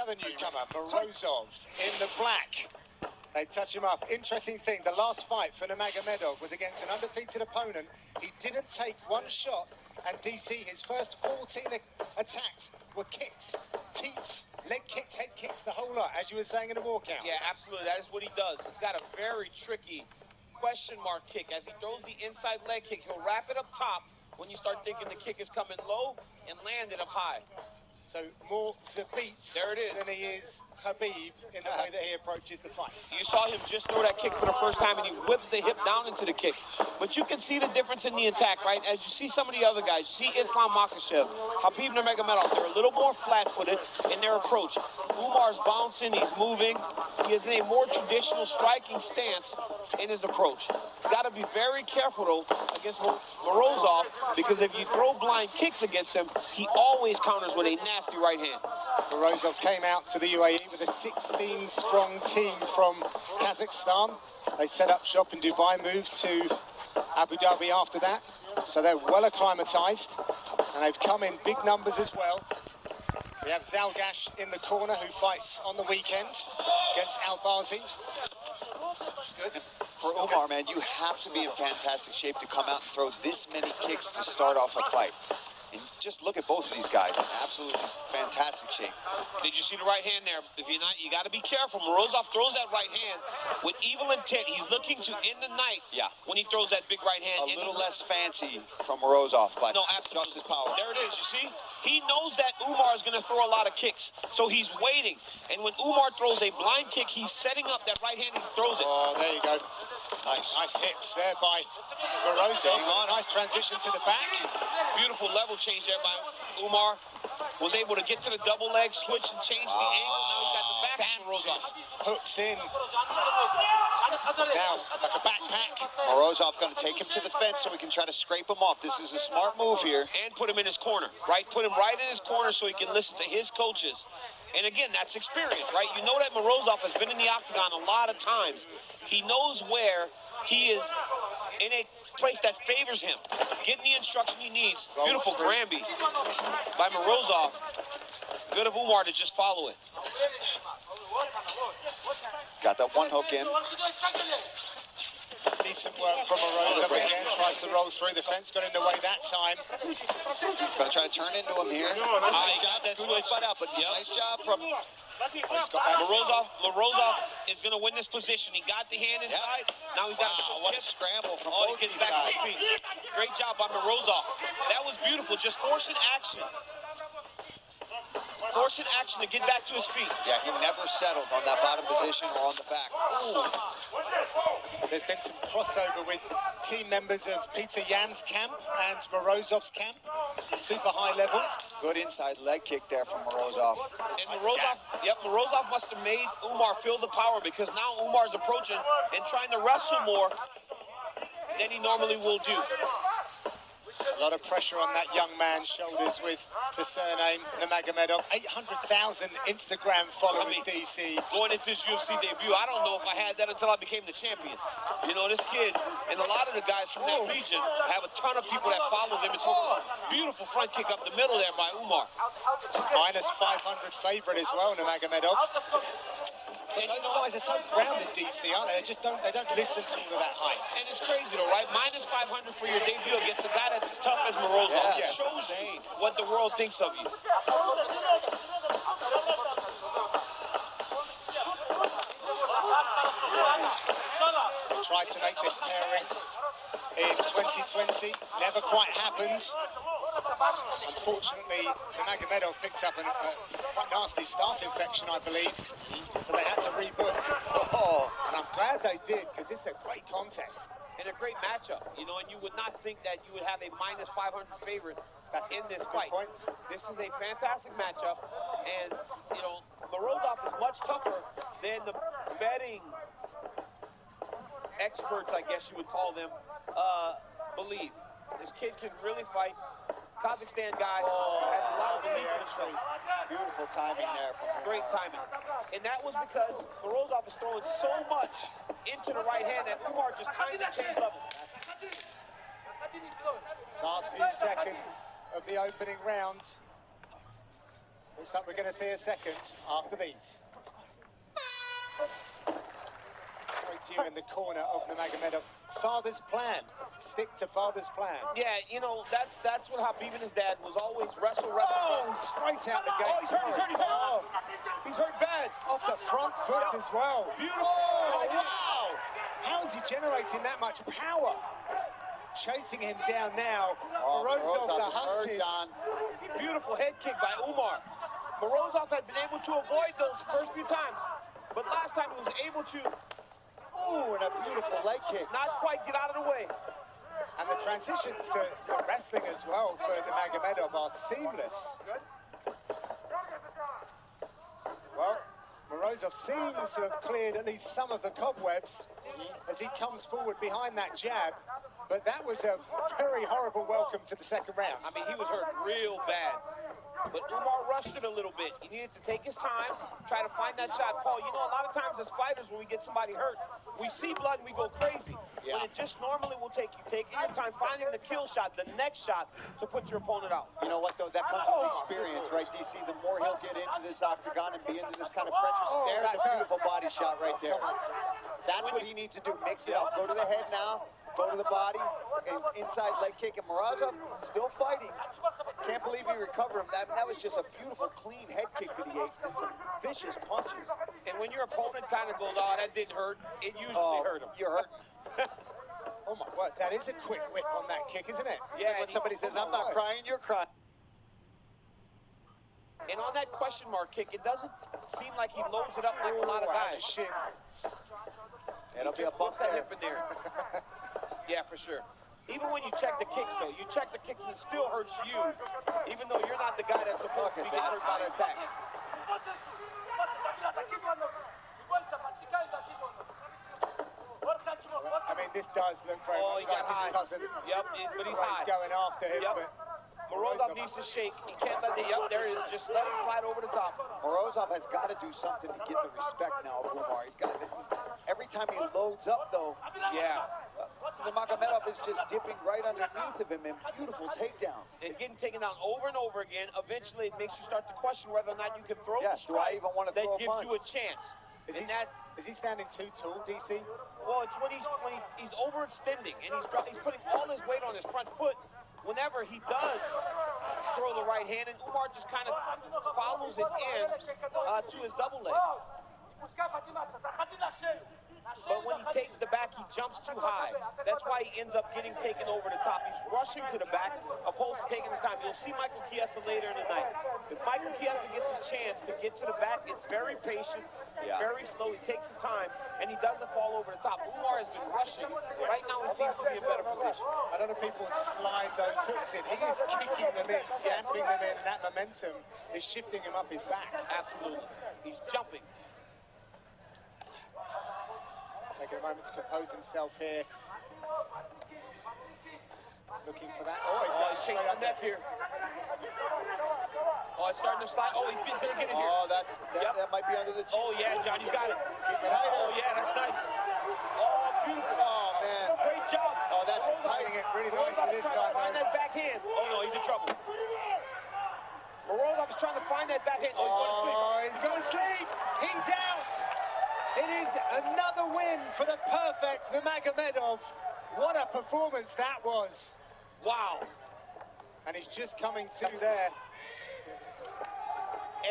other newcomer, Morozov, in the black. They touch him up. Interesting thing, the last fight for Nurmagomedove was against an undefeated opponent. He didn't take one shot, and DC, his first 14 attacks were kicks, teeps, leg kicks, head kicks, the whole lot, as you were saying in the walkout. Yeah, absolutely. That is what he does. He's got a very tricky question mark kick. As he throws the inside leg kick, he'll wrap it up top when you start thinking the kick is coming low and land it up high. So more Zabit than he is Habib in the way that he approaches the fights. You saw him just throw that kick for the first time, and he whips the hip down into the kick. But you can see the difference in the attack, right? As you see some of the other guys, you see Islam Makhachev, Habib Nurmagomedove, they're a little more flat-footed in their approach. Umar's bouncing, he's moving. He is in a more traditional striking stance in his approach. Got to be very careful, though, against Morozov, because if you throw blind kicks against him, he always counters with a nasty right hand. Morozov came out to the UAE with a 16-strong team from Kazakhstan. They set up shop in Dubai, moved to Abu Dhabi after that. So they're well acclimatized, and they've come in big numbers as well. We have Zalgash in the corner, who fights on the weekend against Al-Bazi. Good. For Omar, man, you have to be in fantastic shape to come out and throw this many kicks to start off a fight. And just look at both of these guys in absolutely fantastic shape. Did you see the right hand there? If you're not, you got to be careful. Morozov throws that right hand with evil intent. He's looking to end the night when he throws that big right hand. A little less fancy from Morozov, but no, absolutely. Just his power. There it is, you see? He knows that Umar is going to throw a lot of kicks, so he's waiting. And when Umar throws a blind kick, he's setting up that right hand and he throws it. Oh, there you go. Nice hits there by Morozov. Nice transition to the back. Beautiful level change there by Umar. Was able to get to the double leg, switch and change the angle. Now he's got the back of Morozov. Hooks in. Now, like a backpack. Morozov going to take him to the fence so we can try to scrape him off. This is a smart move here. And put him in his corner, right? Put him right in his corner so he can listen to his coaches. And again, that's experience, right? You know that Morozov has been in the octagon a lot of times. He knows where he is in a place that favors him. Getting the instruction he needs. Beautiful Granby by Morozov. Good of Umar to just follow it. Got that one hook in. Decent work from Morozov again. Tries to roll through the fence. Got in the way that time. Going to try to turn into him here. Nice job. That switch. But nice job from... Morozov is going to win this position. He got the hand inside. Now he's got what a scramble from both he gets these back guys. to his feet. Great job by Morozov. That was beautiful. Just forcing action. Forcing action to get back to his feet. Yeah, he never settled on that bottom position or on the back. Ooh. There's been some crossover with team members of Peter Yan's camp and Morozov's camp. Super high level. Good inside leg kick there from Morozov. And Morozov must have made Umar feel the power, because now Umar's approaching and trying to wrestle more than he normally will do. A lot of pressure on that young man's shoulders with the surname Nurmagomedove. 800,000 Instagram followers, DC. Going into his UFC debut, I don't know if I had that until I became the champion. You know, this kid and a lot of the guys from that region have a ton of people that follow them. It's a beautiful front kick up the middle there by Umar. Minus 500 favorite as well, Nurmagomedove. But those guys are so grounded, DC, aren't they? They don't listen to all of that hype. And it's crazy, though, right? Minus 500 for your debut against a guy that's as tough as Morozov. Yeah. It shows what the world thinks of you. Tried to make this pairing in 2020. Never quite happened. Unfortunately, Nurmagomedove picked up a quite nasty staph infection, I believe, so they had to rebook. And I'm glad they did, because it's a great contest. And a great matchup, you know, and you would not think that you would have a minus 500 favorite in this fight. This is a fantastic matchup, and, you know, Morozov is much tougher than the betting experts, I guess you would call them, believe. This kid can really fight. Kazakhstan guy has a lot of belief in himself. Beautiful timing there. Great timing. And that was because Morozov is throwing so much into the right hand that Umar just kind of changed levels. Last few seconds of the opening round. Looks like we're going to see a second after these. Straight to you in the corner of Nurmagomedove. Father's plan. Stick to father's plan. Yeah, you know, that's what Habib and his dad was always wrestle. Oh, straight out the gate. Oh, he's hurt. Oh. He's hurt bad. Off the front foot as well. Beautiful. Oh, wow. How is he generating that much power? Chasing him down now. Morozov, the hunted. Beautiful head kick by Omar. Morozov had been able to avoid those first few times, but last time he was able to. Oh, and a beautiful leg kick. Not quite get out of the way. And the transitions to wrestling as well for Nurmagomedove are seamless. Well, Morozov seems to have cleared at least some of the cobwebs as he comes forward behind that jab. But that was a very horrible welcome to the second round. I mean, he was hurt real bad. But Omar rushed it a little bit. He needed to take his time, try to find that shot. Paul, you know, a lot of times as fighters, when we get somebody hurt, we see blood and we go crazy. Yeah. When it just normally will take you taking your time, finding the kill shot, the next shot to put your opponent out. You know what, though? That comes with experience, right, DC? The more he'll get into this octagon and be into this kind of pressure, there's a beautiful body shot right there. That's what he needs to do. Mix it up. Go to the head now. Go to the body, and inside leg kick, and Morozov still fighting. Can't believe he recovered him. That was just a beautiful, clean head kick that he ate, and some vicious punches. And when your opponent kind of goes, oh, that didn't hurt, it usually hurt him. You're hurting. Oh my word, that is a quick whip on that kick, isn't it? Yeah. Like when somebody says, I'm not crying, you're crying. And on that question mark kick, it doesn't seem like he loads it up like a lot of guys. Shit. It'll be a bump that there. hip in there. Yeah, for sure. Even when you check the kicks, though, you check the kicks and it still hurts you, even though you're not the guy that's supposed to be getting hurt by the attack. I mean, this does look very much like his cousin. Yep, but he's high. Going after him, but Morozov needs to shake. He can't let it. Yep, there it is. Just let it slide over the top. Morozov has got to do something to get the respect now of Omar. Every time he loads up, though, Nurmagomedove is just dipping right underneath of him in beautiful takedowns. And getting taken down over and over again. Eventually, it makes you start to question whether or not you can throw the Yes, do I strike even want to throw a that punch? gives you a chance. Is he standing too tall, DC? Well, it's when he's overextending and he's putting all his weight on his front foot. Whenever he does throw the right hand, and Omar just kind of follows it in to his double leg. But when he takes the back, he jumps too high. That's why he ends up getting taken over the top. He's rushing to the back, opposed to taking his time. You'll see Michael Chiesa later in the night. If Michael Chiesa gets his chance to get to the back, it's very patient, very slow. He takes his time, and he doesn't fall over the top. Omar has been rushing. Right now, he seems to be in better position. A lot of people slide those hooks in. He is kicking them in, stamping them in, and that momentum is shifting him up his back. Absolutely. He's jumping. Taking a moment to compose himself here. Looking for that. Oh, he's chasing the neck here. Oh, it's starting to slide. Oh, he's going to get it here. Oh, that might be under the chin. Oh, yeah, John, he's got it. It's getting tighter. Oh, yeah, that's nice. Oh, beautiful. Oh, man. Great job. Oh, that's Hiding it really nicely this time. Find that backhand. Oh, no, he's in trouble. Morozov is trying to find that backhand. Oh, he's going to sleep. He's out. It is another win for the perfect Nurmagomedove. What a performance that was. Wow. And he's just coming to there.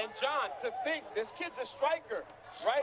And John, to think, this kid's a striker, right?